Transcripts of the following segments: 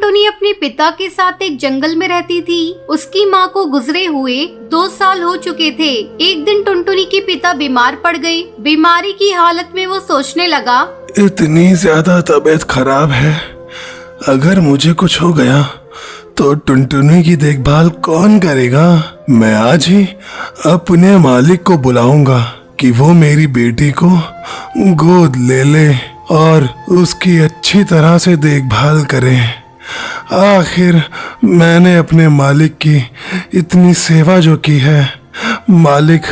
टुनटुनी अपने पिता के साथ एक जंगल में रहती थी। उसकी माँ को गुजरे हुए 2 साल हो चुके थे। एक दिन टुनटुनी के पिता बीमार पड़ गए। बीमारी की हालत में वो सोचने लगा, इतनी ज्यादा तबीयत खराब है, अगर मुझे कुछ हो गया तो टुनटुनी की देखभाल कौन करेगा। मैं आज ही अपने मालिक को बुलाऊंगा कि वो मेरी बेटी को गोद ले ले और उसकी अच्छी तरह से देखभाल करे। आखिर मैंने अपने मालिक की इतनी सेवा जो की है, मालिक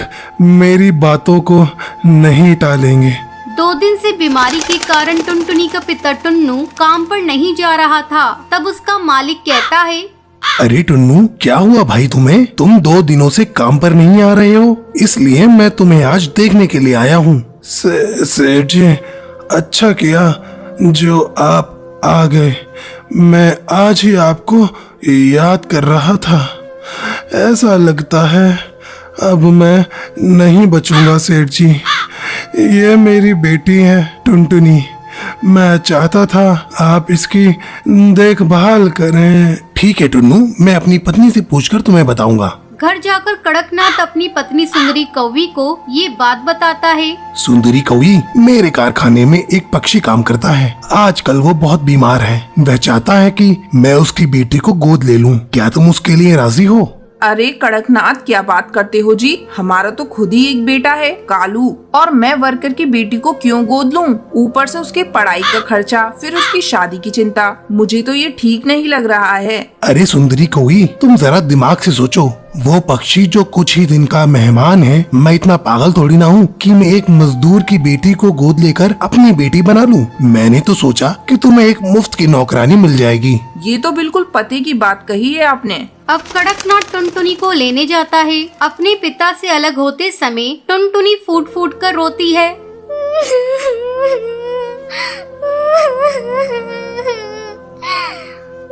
मेरी बातों को नहीं टालेंगे। 2 दिन से बीमारी के कारण टुनटुनी का पिता टुन्नू काम पर नहीं जा रहा था। तब उसका मालिक कहता है, अरे टुन्नू, क्या हुआ भाई तुम्हें? तुम 2 दिनों से काम पर नहीं आ रहे हो, इसलिए मैं तुम्हें आज देखने के लिए आया हूँ। सेठ जी, अच्छा किया जो आप आ गए। मैं आज ही आपको याद कर रहा था। ऐसा लगता है अब मैं नहीं बचूंगा सेठ जी। ये मेरी बेटी है टुनटुनी। मैं चाहता था आप इसकी देखभाल करें। ठीक है टुन्नू, मैं अपनी पत्नी से पूछकर तुम्हें बताऊंगा। घर जाकर कड़कनाथ अपनी पत्नी सुंदरी कौवी को ये बात बताता है। सुंदरी कौवी, मेरे कारखाने में एक पक्षी काम करता है। आजकल वो बहुत बीमार है। वह चाहता है कि मैं उसकी बेटी को गोद ले लूं। क्या तुम उसके लिए राजी हो? अरे कड़कनाथ, क्या बात करते हो जी? हमारा तो खुद ही एक बेटा है कालू, और मैं वर्कर की बेटी को क्यों गोद लूं? ऊपर से उसके पढ़ाई का खर्चा, फिर उसकी शादी की चिंता। मुझे तो ये ठीक नहीं लग रहा है। अरे सुंदरी कौवी, तुम जरा दिमाग से सोचो। वो पक्षी जो कुछ ही दिन का मेहमान है, मैं इतना पागल थोड़ी ना हूँ कि मैं एक मजदूर की बेटी को गोद लेकर अपनी बेटी बना लूं। मैंने तो सोचा कि तुम्हें एक मुफ्त की नौकरानी मिल जाएगी। ये तो बिल्कुल पते की बात कही है आपने। अब कड़कनाथ टुनटुनी को लेने जाता है। अपने पिता से अलग होते समय टुनटुनी फूट फूट कर रोती है।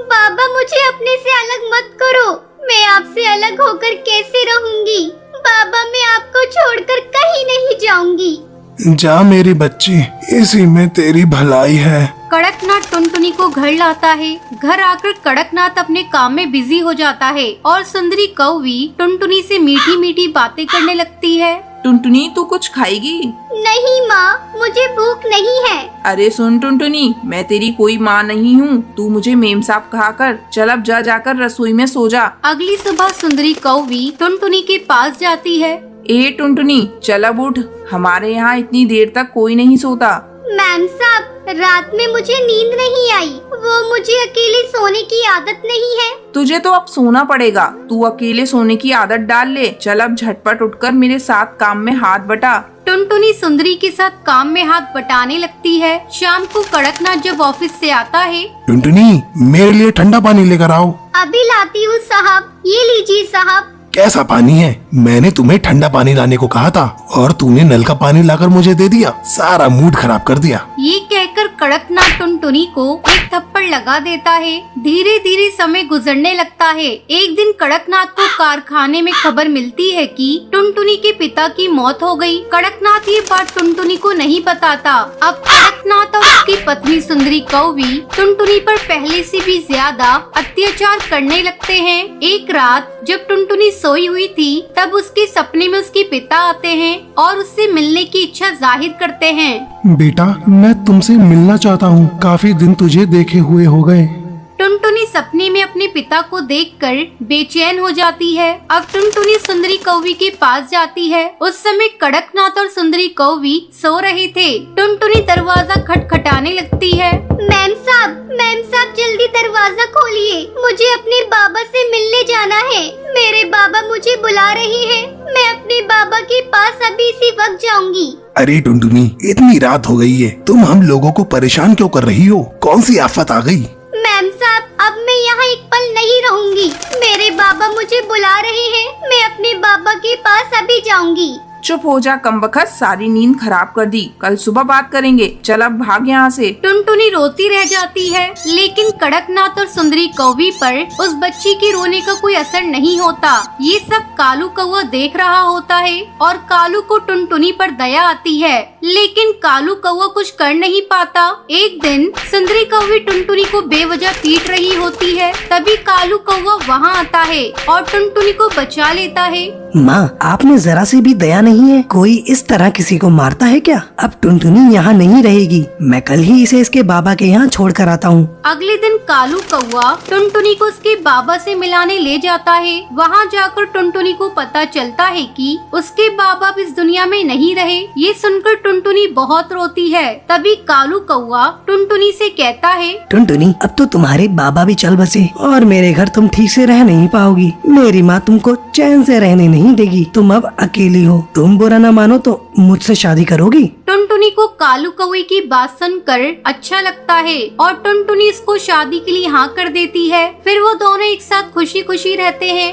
बाबा, मुझे अपने से अलग मत करो। मैं आपसे अलग होकर कैसे रहूंगी? बाबा, मैं आपको छोड़कर कहीं नहीं जाऊंगी। जा मेरी बच्ची, इसी में तेरी भलाई है। कड़कनाथ टुनटुनी को घर लाता है। घर आकर कड़कनाथ अपने काम में बिजी हो जाता है और सुंदरी कौवी टुनटुनी से मीठी मीठी बातें करने लगती है। टुनटुनी, तू कुछ खाएगी? नहीं माँ, मुझे भूख नहीं है। अरे सुन टुनटुनी, मैं तेरी कोई माँ नहीं हूँ। तू मुझे मेम साहब कहा कर। चल अब जा जाकर रसोई में सो जा। अगली सुबह सुंदरी कौवी टुनटुनी के पास जाती है। ए टुनटुनी, चल अब उठ। हमारे यहाँ इतनी देर तक कोई नहीं सोता। मैम साहब, रात में मुझे नींद नहीं आई। वो मुझे अकेले सोने की आदत नहीं है। तुझे तो अब सोना पड़ेगा। तू अकेले सोने की आदत डाल ले। चल अब झटपट उठकर मेरे साथ काम में हाथ बटा। टुनटुनी सुंदरी के साथ काम में हाथ बटाने लगती है। शाम को कड़कनाथ जब ऑफिस से आता है, टुनटुनी, मेरे लिए ठंडा पानी लेकर आओ। अभी लाती हूँ साहब। ये लीजिए साहब। कैसा पानी है? मैंने तुम्हें ठंडा पानी लाने को कहा था और तूने नल का पानी लाकर मुझे दे दिया। सारा मूड खराब कर दिया। ये कहकर कड़कनाथ टुनटुनी को एक थप्पड़ लगा देता है। धीरे धीरे समय गुजरने लगता है। एक दिन कड़कनाथ को कारखाने में खबर मिलती है कि टुनटुनी के पिता की मौत हो गई। कड़कनाथ ये बात टुनटुनी को नहीं बताता। अब कड़कनाथ और उसकी पत्नी सुंदरी कौवी टुनटुनी पर पहले से भी ज्यादा अत्याचार करने लगते हैं। एक रात जब टुनटुनी सोई हुई थी, तब उसके सपने में उसके पिता आते हैं और उससे मिलने की इच्छा जाहिर करते हैं। बेटा, मैं तुमसे मिलना चाहता हूँ। काफी दिन तुझे देखे हुए हो गए। टुनटुनी सपने में अपने पिता को देखकर बेचैन हो जाती है। अब टुनटुनी सुंदरी कौवी के पास जाती है। उस समय कड़कनाथ और सुंदरी कौवी सो रहे थे। टुनटुनी दरवाजा खटखटाने लगती है। मैम साहब, जल्दी दरवाजा खोलिए। मुझे अपने बाबा से मिलने जाना है। मेरे बाबा मुझे बुला रहे हैं। मैं अपने बाबा के पास अभी इसी वक्त जाऊंगी। अरे टुनटुनी, इतनी रात हो गई है, तुम हम लोगों को परेशान क्यों कर रही हो? कौन सी आफत आ गई? मैम साहब, अब मैं यहाँ एक पल नहीं रहूंगी। मेरे बाबा मुझे बुला रहे हैं। मैं अपने बाबा के पास अभी जाऊंगी। चुप हो जा कमबख्त, सारी नींद खराब कर दी। कल सुबह बात करेंगे। चल अब भाग यहाँ से। टुनटुनी रोती रह जाती है, लेकिन कड़कनाथ और सुंदरी कौवी पर उस बच्ची के रोने का कोई असर नहीं होता। ये सब कालू कौवा देख रहा होता है और कालू को टुनटुनी पर दया आती है, लेकिन कालू कौवा कुछ कर नहीं पाता। एक दिन सुंदरी कौवी टुनटुनी को बेवजह पीट रही होती है। तभी कालू कौवा वहाँ आता है और टुनटुनी को बचा लेता है। माँ, आप में जरा सी भी दया नहीं है। कोई इस तरह किसी को मारता है क्या? अब टुनटुनी यहाँ नहीं रहेगी। मैं कल ही इसे इसके बाबा के यहाँ छोड़ कर आता हूँ। अगले दिन कालू कौवा टुनटुनी को उसके बाबा से मिलाने ले जाता है। वहाँ जाकर टुनटुनी को पता चलता है कि उसके बाबा अब इस दुनिया में नहीं रहे। ये सुनकर टुनटुनी बहुत रोती है। तभी कालू कौवा टुनटुनी से कहता है, टुनटुनी, अब तो तुम्हारे बाबा भी चल बसे और मेरे घर तुम ठीक से रह नहीं पाओगी। मेरी माँ तुमको चैन से रहने नहीं देगी। तुम अब अकेली हो। तुम बुरा न मानो तो मुझसे शादी करोगी? टुनटुनी को कालू कौवे की बात सुनकर अच्छा लगता है और टुनटुनी इसको शादी के लिए हाँ कर देती है। फिर वो दोनों एक साथ खुशी खुशी रहते हैं।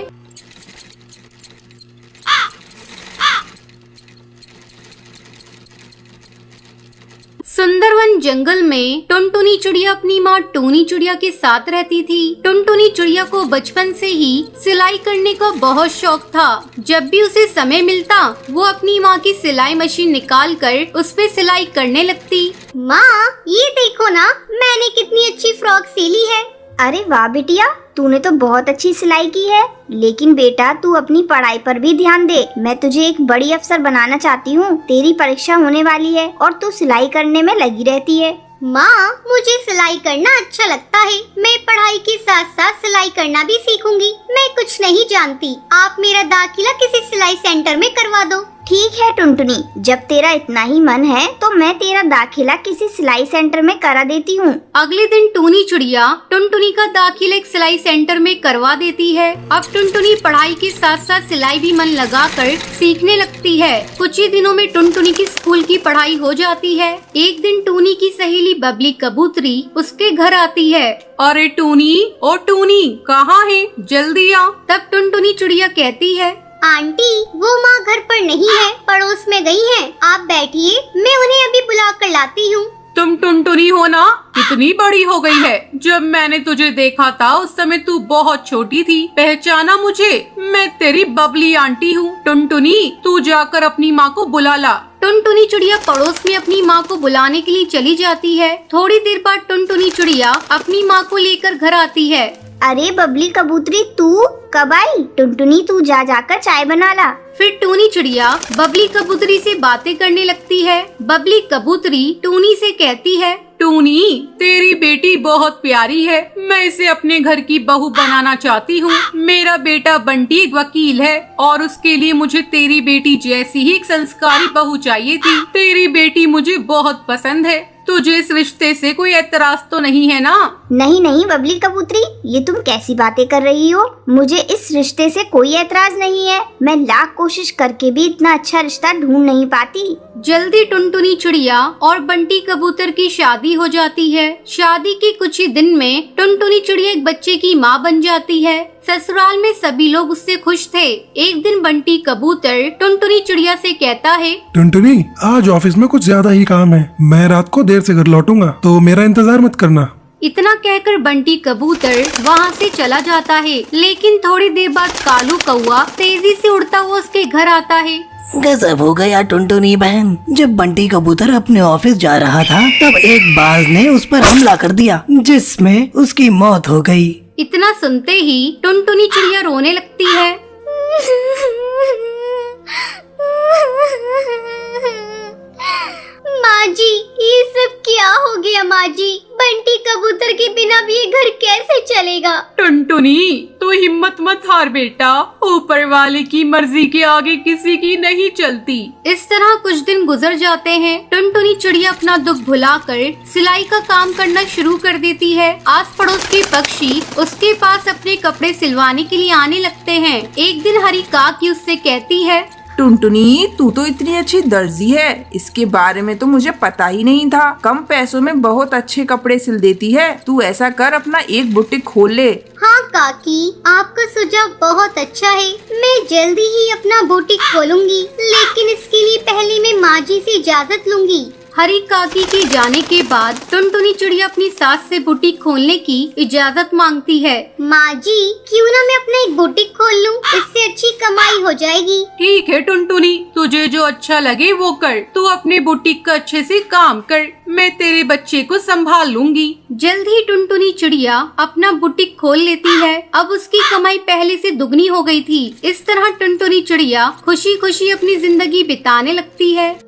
सुंदरवन जंगल में टुनटुनी चिड़िया अपनी माँ टूनी चिड़िया के साथ रहती थी। टुनटुनी चिड़िया को बचपन से ही सिलाई करने का बहुत शौक था। जब भी उसे समय मिलता वो अपनी माँ की सिलाई मशीन निकाल कर उस पे सिलाई करने लगती। माँ, ये देखो ना, मैंने कितनी अच्छी फ्रॉक सिली है। अरे वाह बिटिया, तूने तो बहुत अच्छी सिलाई की है। लेकिन बेटा, तू अपनी पढ़ाई पर भी ध्यान दे। मैं तुझे एक बड़ी अफसर बनाना चाहती हूँ। तेरी परीक्षा होने वाली है और तू सिलाई करने में लगी रहती है। माँ, मुझे सिलाई करना अच्छा लगता है। मैं पढ़ाई के साथ साथ सिलाई करना भी सीखूंगी। मैं कुछ नहीं जानती। आप मेरा दाखिला किसी सिलाई सेंटर में करवा दो। ठीक है टुनटुनी, जब तेरा इतना ही मन है तो मैं तेरा दाखिला किसी सिलाई सेंटर में करा देती हूँ। अगले दिन टूनी चिड़िया टुनटुनी का दाखिला एक सिलाई सेंटर में करवा देती है। अब टुनटुनी पढ़ाई के साथ साथ सिलाई भी मन लगाकर सीखने लगती है। कुछ ही दिनों में टुनटुनी की स्कूल की पढ़ाई हो जाती है। एक दिन टूनी की सहेली बबली कबूतरी उसके घर आती है। अरे टूनी, ओ टूनी, कहाँ है? जल्दी आ। तब टुनटुनी चिड़िया कहती है, आंटी, वो माँ घर पर नहीं है, पड़ोस में गई हैं। आप बैठिए, मैं उन्हें अभी बुला कर लाती हूँ। तुम टुनटुनी हो ना? कितनी बड़ी हो गई है। जब मैंने तुझे देखा था उस समय तू बहुत छोटी थी। पहचाना मुझे? मैं तेरी बबली आंटी हूँ। टुनटुनी, तू जाकर अपनी माँ को बुला ला। टुनटुनी चिड़िया पड़ोस में अपनी माँ को बुलाने के लिए चली जाती है। थोड़ी देर बाद टुनटुनी चिड़िया अपनी माँ को लेकर घर आती है। अरे बबली कबूतरी, तू कब आई? टुनटुनी, तू जाकर चाय बना ला। फिर टूनी चिड़िया बबली कबूतरी से बातें करने लगती है। बबली कबूतरी टूनी से कहती है, टूनी, तेरी बेटी बहुत प्यारी है। मैं इसे अपने घर की बहू बनाना चाहती हूँ। मेरा बेटा बंटी एक वकील है और उसके लिए मुझे तेरी बेटी जैसी ही एक संस्कारी बहू चाहिए थी। तेरी बेटी मुझे बहुत पसंद है। तुझे इस रिश्ते से कोई एतराज तो नहीं है ना? नहीं नहीं बबली कबूतरी, ये तुम कैसी बातें कर रही हो? मुझे इस रिश्ते से कोई एतराज नहीं है। मैं लाख कोशिश करके भी इतना अच्छा रिश्ता ढूंढ नहीं पाती। जल्दी टुनटुनी चिड़िया और बंटी कबूतर की शादी हो जाती है। शादी के कुछ ही दिन में टुनटुनी चिड़िया एक बच्चे की माँ बन जाती है। ससुराल में सभी लोग उससे खुश थे। एक दिन बंटी कबूतर टुनटुनी चिड़िया से कहता है, टुनटुनी, आज ऑफिस में कुछ ज्यादा ही काम है। मैं रात को देर से घर लौटूंगा, तो मेरा इंतजार मत करना। इतना कहकर बंटी कबूतर वहाँ से चला जाता है। लेकिन थोड़ी देर बाद कालू कौवा तेजी से उड़ता हुआ उसके घर आता है। गजब हो गया टुनटुनी बहन। जब बंटी कबूतर अपने ऑफिस जा रहा था तब एक बाज ने उस पर हमला कर दिया, जिसमें उसकी मौत हो गई। इतना सुनते ही टुनटुनी चिड़िया रोने लगती है। माँ जी, ये सब क्या हो गया? माँ जी, बंटी कबूतर के बिना भी ये घर कैसे चलेगा? टुनटुनी, तू हिम्मत मत हार बेटा। ऊपर वाले की मर्जी के आगे किसी की नहीं चलती। इस तरह कुछ दिन गुजर जाते हैं। टुनटुनी चिड़िया अपना दुख भुलाकर सिलाई का काम करना शुरू कर देती है। आस पड़ोस के पक्षी उसके पास अपने कपड़े सिलवाने के लिए आने लगते हैं। एक दिन हरी काकी उससे कहती है, टुनटुनी, तू तो इतनी अच्छी दर्जी है, इसके बारे में तो मुझे पता ही नहीं था। कम पैसों में बहुत अच्छे कपड़े सिल देती है। तू ऐसा कर, अपना एक बुटीक खोल ले। हाँ काकी, आपका सुझाव बहुत अच्छा है। मैं जल्दी ही अपना बुटीक खोलूंगी, लेकिन इसके लिए पहले मैं माँ जी से इजाजत लूंगी। हरी काकी के जाने के बाद टुनटुनी चिड़िया अपनी सास से बुटीक खोलने की इजाजत मांगती है। माँ जी, क्यों ना मैं अपना एक बुटीक खोल लूं? इससे अच्छी कमाई हो जाएगी। ठीक है टुनटुनी, तुझे जो अच्छा लगे वो कर। तू अपने बुटीक का अच्छे से काम कर, मैं तेरे बच्चे को संभाल लूंगी। जल्द ही टुनटुनी चिड़िया अपना बुटीक खोल लेती है। अब उसकी कमाई पहले से दुगनी हो गई थी। इस तरह टुनटुनी चिड़िया खुशी खुशी अपनी जिंदगी बिताने लगती है।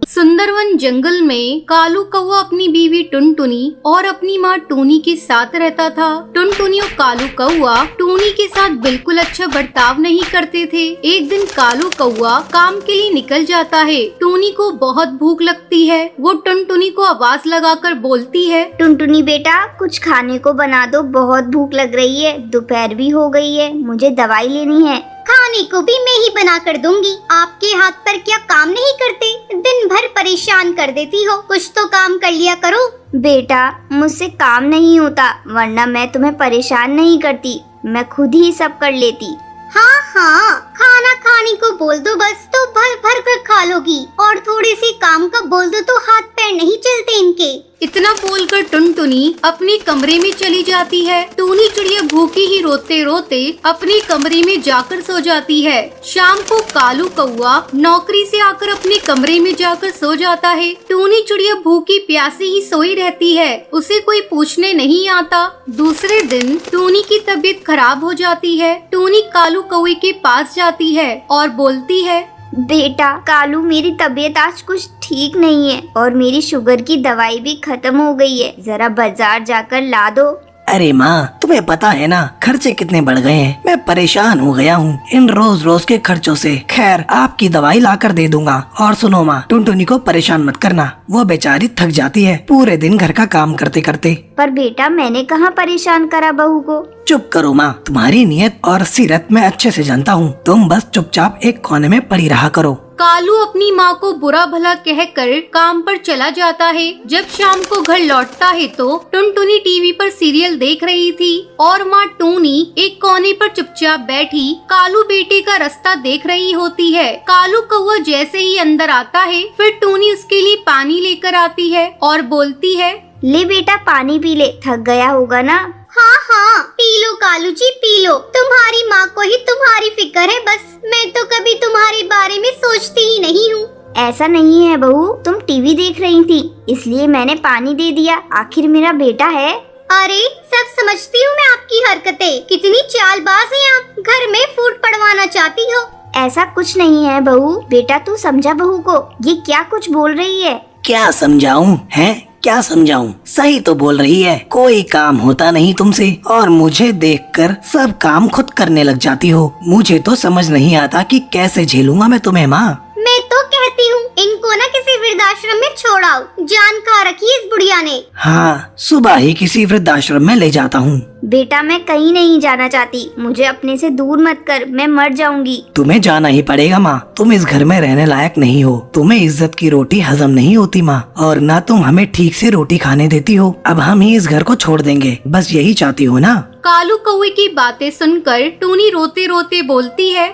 सुंदरवन जंगल में कालू कौवा अपनी बीवी टुनटुनी और अपनी माँ टूनी के साथ रहता था। टुनटुनी और कालू कौवा टूनी के साथ बिल्कुल अच्छा बर्ताव नहीं करते थे। एक दिन कालू कौवा काम के लिए निकल जाता है। टूनी को बहुत भूख लगती है। वो टुनटुनी को आवाज लगाकर बोलती है, टुनटुनी बेटा, कुछ खाने को बना दो, बहुत भूख लग रही है। दोपहर भी हो गई है, मुझे दवाई लेनी है। खाने को भी मैं ही बना कर दूंगी। आपके हाथ पर क्या काम नहीं करते? दिन भर परेशान कर देती हो, कुछ तो काम कर लिया करो। बेटा, मुझसे काम नहीं होता, वरना मैं तुम्हें परेशान नहीं करती, मैं खुद ही सब कर लेती। हाँ हाँ, खाना खाने को बोल दो बस, तो भर भर कर खा लोगी। और थोड़े से काम का बोल दो तो हाथ पैर नहीं चलते इनके। इतना बोलकर टुनटुनी अपने कमरे में चली जाती है। टूनी चिड़िया भूखी ही रोते रोते अपने कमरे में जाकर सो जाती है। शाम को कालू कौवा नौकरी से आकर अपने कमरे में जाकर सो जाता है। टूनी चिड़िया भूखी प्यासी ही सोई रहती है, उसे कोई पूछने नहीं आता। दूसरे दिन टूनी की तबीयत खराब हो जाती है। टूनी कालू कौवे के पास जाती है और बोलती है, बेटा कालू, मेरी तबीयत आज कुछ ठीक नहीं है और मेरी शुगर की दवाई भी खत्म हो गई है, जरा बाजार जाकर ला दो। अरे माँ, तुम्हें पता है ना खर्चे कितने बढ़ गए हैं। मैं परेशान हो गया हूँ इन रोज रोज के खर्चों से। खैर, आपकी दवाई लाकर दे दूंगा। और सुनो माँ, टुनटुनी को परेशान मत करना, वो बेचारी थक जाती है पूरे दिन घर का काम करते करते। पर बेटा, मैंने कहाँ परेशान करा बहू को? चुप करो माँ, तुम्हारी नियत और सीरत मैं अच्छे से जानता हूँ। तुम बस चुपचाप एक कोने में पड़ी रहा करो। कालू अपनी माँ को बुरा भला कहकर काम पर चला जाता है। जब शाम को घर लौटता है तो टुनटुनी टीवी पर सीरियल देख रही थी और माँ टूनी एक कोने पर चुपचाप बैठी कालू बेटे का रास्ता देख रही होती है। कालू कौवा जैसे ही अंदर आता है, फिर टूनी उसके लिए पानी लेकर आती है और बोलती है, ले बेटा, पानी पी ले, थक गया होगा ना। हाँ हाँ, P low Kalu ji, P low. तुम्हारी माँ को ही तुम्हारी फिक्र है बस, मैं तो कभी तुम्हारे बारे में सोचती ही नहीं हूँ। ऐसा नहीं है बहू, तुम टीवी देख रही थी इसलिए मैंने पानी दे दिया, आखिर मेरा बेटा है। अरे सब समझती हूँ मैं आपकी हरकतें, कितनी चालबाज हैं आप, घर में फूट पड़वाना चाहती हो। ऐसा कुछ नहीं है बहू, बेटा तू समझा बहू को, ये क्या कुछ बोल रही है? क्या समझाऊं है? क्या समझाऊं? सही तो बोल रही है। कोई काम होता नहीं तुमसे और मुझे देखकर सब काम खुद करने लग जाती हो। मुझे तो समझ नहीं आता कि कैसे झेलूंगा मैं तुम्हें माँ। मैं तो कहती हूँ इनको ना किसी वृद्धाश्रम में छोड़ाओ, जान खा रखी है इस बुढ़िया ने। हाँ, सुबह ही किसी वृद्धाश्रम में ले जाता हूँ। बेटा मैं कहीं नहीं जाना चाहती, मुझे अपने से दूर मत कर, मैं मर जाऊंगी। तुम्हें जाना ही पड़ेगा माँ, तुम इस घर में रहने लायक नहीं हो। तुम्हें इज्जत की रोटी हजम नहीं होती माँ, और ना तुम हमें ठीक से रोटी खाने देती हो। अब हम ही इस घर को छोड़ देंगे, बस यही चाहती हो ना? कालू कौवे की बातें सुनकर टूनी रोते रोते बोलती है,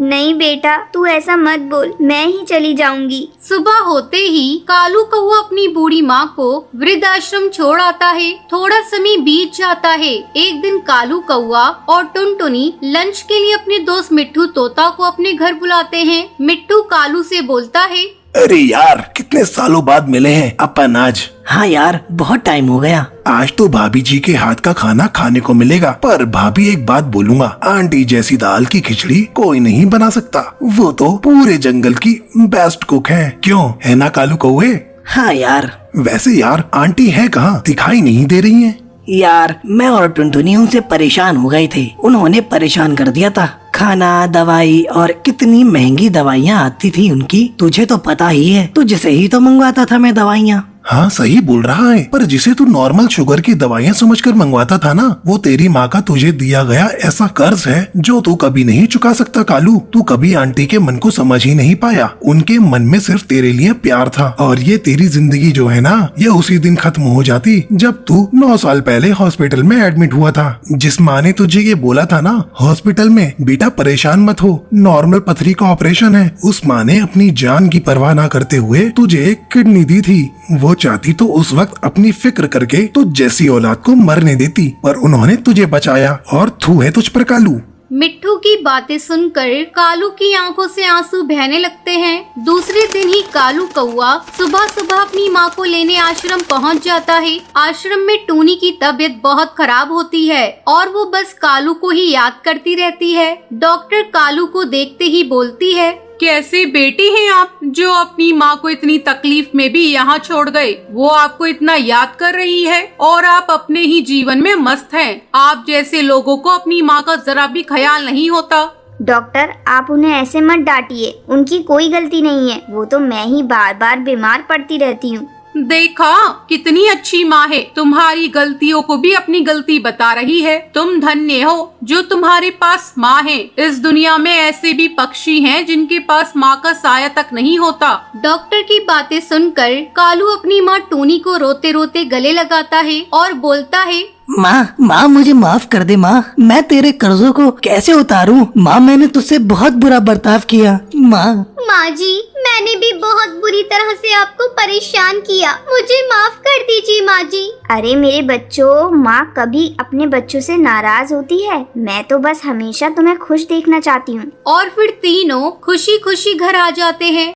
नहीं बेटा, तू ऐसा मत बोल, मैं ही चली जाऊंगी। सुबह होते ही कालू कौवा अपनी बूढ़ी माँ को वृद्धाश्रम छोड़ आता है। थोड़ा समय बीत जाता है। एक दिन कालू कौवा और टुनटुनी लंच के लिए अपने दोस्त मिट्ठू तोता को अपने घर बुलाते हैं। मिट्ठू कालू से बोलता है, अरे यार, कितने सालों बाद मिले हैं अपन आज। हाँ यार, बहुत टाइम हो गया। आज तो भाभी जी के हाथ का खाना खाने को मिलेगा। पर भाभी, एक बात बोलूंगा, आंटी जैसी दाल की खिचड़ी कोई नहीं बना सकता। वो तो पूरे जंगल की बेस्ट कुक है। क्यों, है ना कालू कौवे? हाँ यार। वैसे यार, आंटी है कहाँ? दिखाई नहीं दे रही है। यार, मैं और टुनटुनी उनसे परेशान हो गए थे, उन्होंने परेशान कर दिया था। खाना, दवाई और कितनी महंगी दवाइयाँ आती थी उनकी, तुझे तो पता ही है। तुझसे ही तो मंगवाता था मैं दवाइयाँ। हाँ सही बोल रहा है, पर जिसे तू नॉर्मल शुगर की दवाइयाँ समझकर मंगवाता था ना, वो तेरी माँ का तुझे दिया गया ऐसा कर्ज है जो तू कभी नहीं चुका सकता कालू। तू कभी आंटी के मन को समझ ही नहीं पाया। उनके मन में सिर्फ तेरे लिए प्यार था, और ये तेरी जिंदगी जो है ना, ये उसी दिन खत्म हो जाती जब तू 9 साल पहले हॉस्पिटल में एडमिट हुआ था। जिस माँ ने तुझे ये बोला था ना हॉस्पिटल में, बेटा परेशान मत हो, नॉर्मल पथरी का ऑपरेशन है, उस माँ ने अपनी जान की परवाह न करते हुए तुझे एक किडनी दी थी। वो चाहती तो उस वक्त अपनी फिक्र करके तुझ जैसी औलाद को मरने देती, पर उन्होंने तुझे बचाया और थू है तुझ पर कालू। मिट्ठू की बातें सुनकर कालू की आंखों से आंसू बहने लगते हैं। दूसरे दिन ही कालू कौआ सुबह सुबह अपनी माँ को लेने आश्रम पहुँच जाता है। आश्रम में टूनी की तबीयत बहुत खराब होती है और वो बस कालू को ही याद करती रहती है। डॉक्टर कालू को देखते ही बोलती है, कैसे बेटी हैं आप, जो अपनी माँ को इतनी तकलीफ में भी यहाँ छोड़ गए। वो आपको इतना याद कर रही है और आप अपने ही जीवन में मस्त हैं। आप जैसे लोगों को अपनी माँ का जरा भी ख्याल नहीं होता। डॉक्टर आप उन्हें ऐसे मत डांटिए, उनकी कोई गलती नहीं है, वो तो मैं ही बार बार बीमार पड़ती रहती हूँ। देखा कितनी अच्छी माँ है, तुम्हारी गलतियों को भी अपनी गलती बता रही है। तुम धन्य हो जो तुम्हारे पास माँ है। इस दुनिया में ऐसे भी पक्षी हैं जिनके पास माँ का साया तक नहीं होता। डॉक्टर की बातें सुनकर कालू अपनी माँ टूनी को रोते रोते गले लगाता है और बोलता है, माँ मुझे माफ कर दे माँ, मैं तेरे कर्जों को कैसे उतारूं? माँ मैंने तुझसे बहुत बुरा बर्ताव किया। माँ जी मैंने भी बहुत बुरी तरह से आपको परेशान किया, मुझे माफ कर दीजिए माँ जी। अरे मेरे बच्चों, माँ कभी अपने बच्चों से नाराज होती है? मैं तो बस हमेशा तुम्हें खुश देखना चाहती हूँ। और फिर तीनों खुशी खुशी घर आ जाते हैं।